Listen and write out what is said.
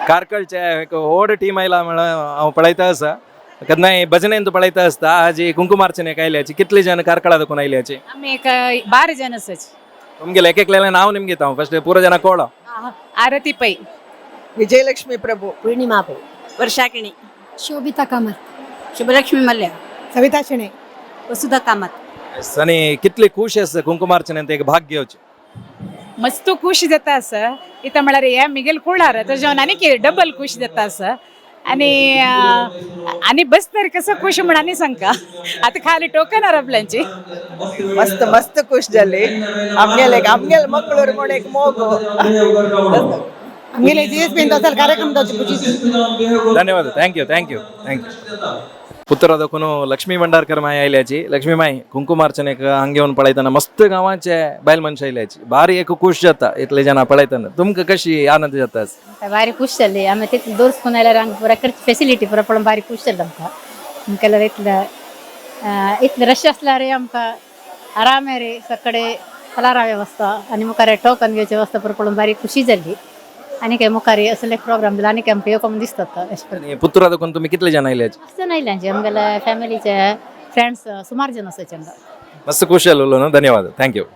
कारकळचे एक व्हड टीम आयला म्हणून हांव पळयता आसा केन्नाय भजनेंत पळयता आसता हाजी कुंकुमार्चनेक आयल्याची कितले जन कारकळा देखून आयल्याची आम्ही एक 12 जण असायचे. तुमगे एक एकलें नांव निಮ್ಗೆ घेता फस्ट पुरो जन कळो आरती पै, विजयलक्ष्मी प्रभू, पूर्णिमा पै, वर्षाकिणी, शोभिता कामत, शुभलक्ष्मी मल्ल्या, सविता शेणे, वसुधा कामत. आनी कितली खुश आसा कुंकुमार्चनेंत एक भाग घेवचे मस्त खुशी जाता असं इथं म्हळ्यार हे मिगेल कुळार तेज्या आनी डबल खुशी जाता असं आणि बस तर कसं खुश म्हण आनी सांगता आता खाली टोकन आपल्याची मस्त मस्त खुश जाली आमगेल मಕ್ಕಳು म्हण एक मोग आमगेले जीएसपी कार्यक्रम धन्यवाद थँक्यू थँक्यू थँक्यू पुत्र देखून लक्ष्मी भंडारकर माय आयल्याची लक्ष्मी माय कुंकुमार्चनेक हांग येवन पळयतना मस्त गांवाचे बायल मनशां आयल्याची भारी एक खुश जाता इतले जाणां पळयतना तुमकां कशी आनंद जाता भारी खुश जाली आमी तितलें दोर्सकून आयल्यार हांगा पुरा फेसिलिटी पुरा पळोवन भारी खुश जाली आमकां इतलें रश आसल्यार आमकां आराम रे सकडे फलारा वेवस्था आनी मुखार टोकन घेवची वेवस्था पुरा पळोवन भारी खुशी जाली आनी काय मुखार असले प्रोग्राम दिला आनी काय आमकां येवंक दिसता आनी पुत्रा देखून तुमी कितले जाण आयल्याची असं नाही आमच्या आमगेल्या फॅमिलीचे फ्रेंड्स सुमार जण असायचे मस्त खुश जालो न्हू धन्यवाद थँक्यू